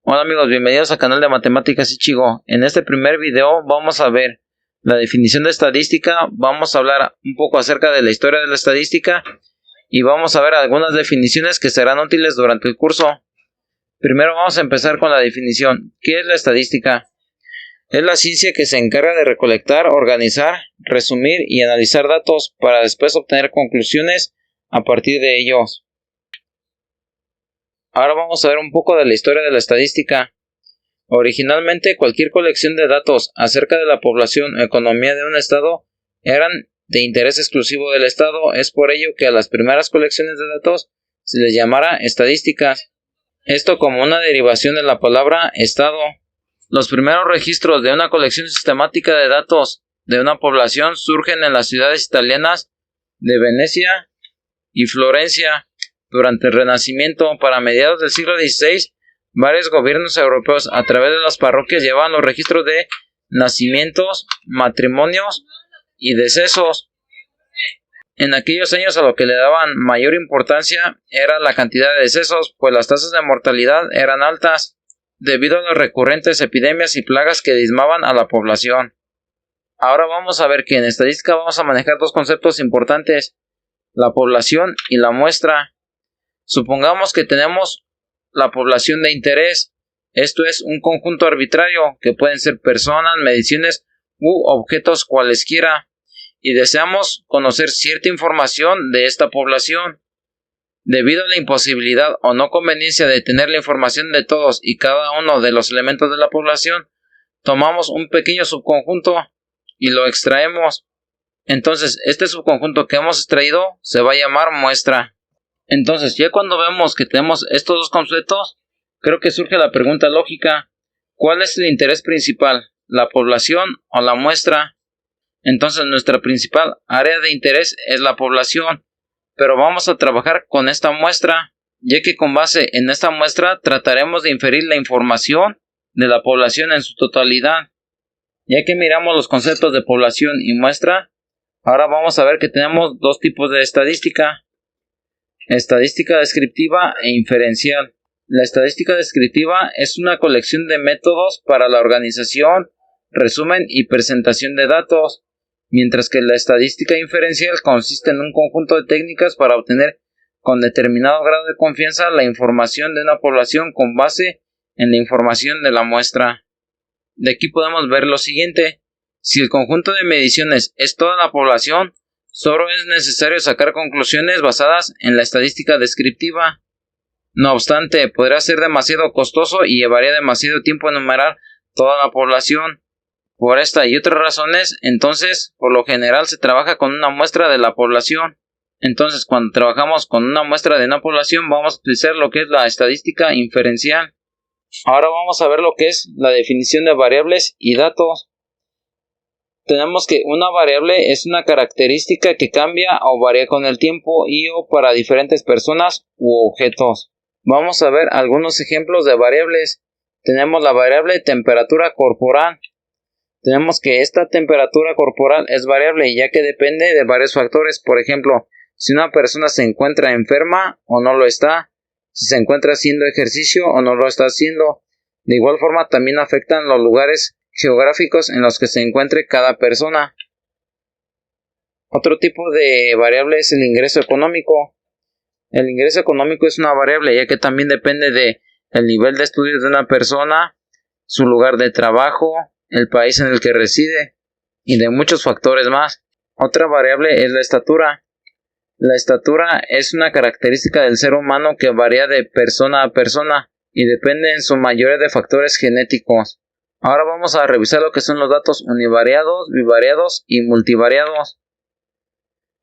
Hola amigos, bienvenidos al canal de Matemáticas Ichigo. En este primer video vamos a ver la definición de estadística, vamos a hablar un poco acerca de la historia de la estadística y vamos a ver algunas definiciones que serán útiles durante el curso. Primero vamos a empezar con la definición. ¿Qué es la estadística? Es la ciencia que se encarga de recolectar, organizar, resumir y analizar datos para después obtener conclusiones a partir de ellos. Ahora vamos a ver un poco de la historia de la estadística. Originalmente, cualquier colección de datos acerca de la población o economía de un estado eran de interés exclusivo del estado. Es por ello que a las primeras colecciones de datos se les llamara estadísticas. Esto como una derivación de la palabra estado. Los primeros registros de una colección sistemática de datos de una población surgen en las ciudades italianas de Venecia y Florencia. Durante el Renacimiento, para mediados del siglo XVI, varios gobiernos europeos a través de las parroquias llevaban los registros de nacimientos, matrimonios y decesos. En aquellos años a lo que le daban mayor importancia era la cantidad de decesos, pues las tasas de mortalidad eran altas, debido a las recurrentes epidemias y plagas que diezmaban a la población. Ahora vamos a ver que en estadística vamos a manejar dos conceptos importantes, la población y la muestra. Supongamos que tenemos la población de interés, esto es un conjunto arbitrario que pueden ser personas, mediciones u objetos cualesquiera, y deseamos conocer cierta información de esta población. Debido a la imposibilidad o no conveniencia de tener la información de todos y cada uno de los elementos de la población, tomamos un pequeño subconjunto y lo extraemos. Entonces, este subconjunto que hemos extraído se va a llamar muestra. Entonces, ya cuando vemos que tenemos estos dos conceptos, creo que surge la pregunta lógica: ¿cuál es el interés principal? ¿La población o la muestra? Entonces, nuestra principal área de interés es la población, pero vamos a trabajar con esta muestra, ya que con base en esta muestra trataremos de inferir la información de la población en su totalidad. Ya que miramos los conceptos de población y muestra, ahora vamos a ver que tenemos dos tipos de estadística: estadística descriptiva e inferencial. La estadística descriptiva es una colección de métodos para la organización, resumen y presentación de datos, mientras que la estadística inferencial consiste en un conjunto de técnicas para obtener con determinado grado de confianza la información de una población con base en la información de la muestra. De aquí podemos ver lo siguiente: si el conjunto de mediciones es toda la población, solo es necesario sacar conclusiones basadas en la estadística descriptiva. No obstante, podría ser demasiado costoso y llevaría demasiado tiempo enumerar toda la población. Por esta y otras razones, entonces, por lo general se trabaja con una muestra de la población. Entonces, cuando trabajamos con una muestra de una población, vamos a utilizar lo que es la estadística inferencial. Ahora vamos a ver lo que es la definición de variables y datos. Tenemos que una variable es una característica que cambia o varía con el tiempo y o para diferentes personas u objetos. Vamos a ver algunos ejemplos de variables. Tenemos la variable temperatura corporal. Tenemos que esta temperatura corporal es variable ya que depende de varios factores. Por ejemplo, si una persona se encuentra enferma o no lo está, si se encuentra haciendo ejercicio o no lo está haciendo. De igual forma también afectan los lugares geográficos en los que se encuentre cada persona. Otro tipo de variable es el ingreso económico. El ingreso económico es una variable ya que también depende de el nivel de estudios de una persona, su lugar de trabajo, el país en el que reside y de muchos factores más. Otra variable es la estatura. La estatura es una característica del ser humano que varía de persona a persona y depende en su mayoría de factores genéticos. Ahora vamos a revisar lo que son los datos univariados, bivariados y multivariados.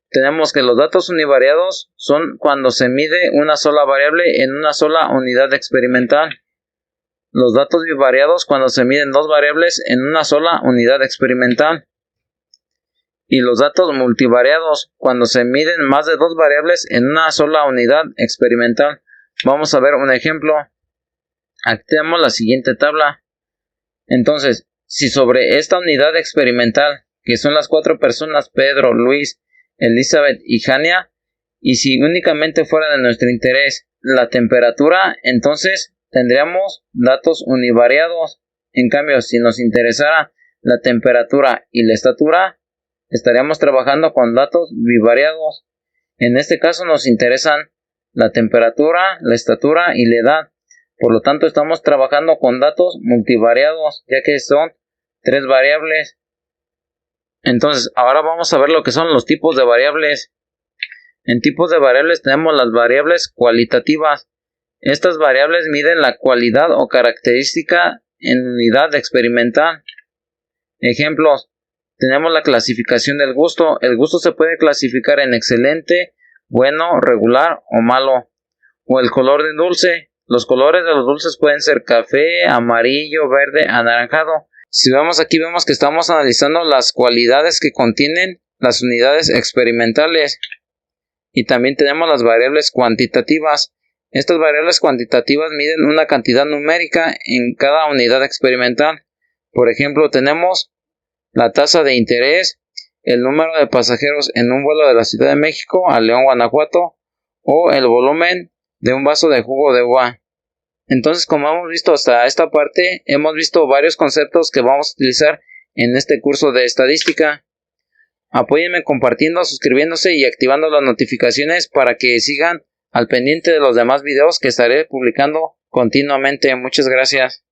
Tenemos que los datos univariados son cuando se mide una sola variable en una sola unidad experimental. Los datos bivariados cuando se miden dos variables en una sola unidad experimental. Y los datos multivariados cuando se miden más de dos variables en una sola unidad experimental. Vamos a ver un ejemplo. Aquí tenemos la siguiente tabla. Entonces, si sobre esta unidad experimental, que son las cuatro personas Pedro, Luis, Elizabeth y Jania, y si únicamente fuera de nuestro interés la temperatura, entonces tendríamos datos univariados. En cambio, si nos interesara la temperatura y la estatura, estaríamos trabajando con datos bivariados. En este caso nos interesan la temperatura, la estatura y la edad. Por lo tanto, estamos trabajando con datos multivariados, ya que son 3 variables. Entonces, ahora vamos a ver lo que son los tipos de variables. En tipos de variables tenemos las variables cualitativas. Estas variables miden la cualidad o característica en unidad experimental. Ejemplos: tenemos la clasificación del gusto. El gusto se puede clasificar en excelente, bueno, regular o malo. O el color de dulce. Los colores de los dulces pueden ser café, amarillo, verde, anaranjado. Si vemos aquí, vemos que estamos analizando las cualidades que contienen las unidades experimentales. Y también tenemos las variables cuantitativas. Estas variables cuantitativas miden una cantidad numérica en cada unidad experimental. Por ejemplo, tenemos la tasa de interés, el número de pasajeros en un vuelo de la Ciudad de México a León, Guanajuato, o el volumen de un vaso de jugo de uva. Entonces, como hemos visto hasta esta parte, hemos visto varios conceptos que vamos a utilizar en este curso de estadística. Apóyenme compartiendo, suscribiéndose y activando las notificaciones para que sigan al pendiente de los demás videos que estaré publicando continuamente. Muchas gracias.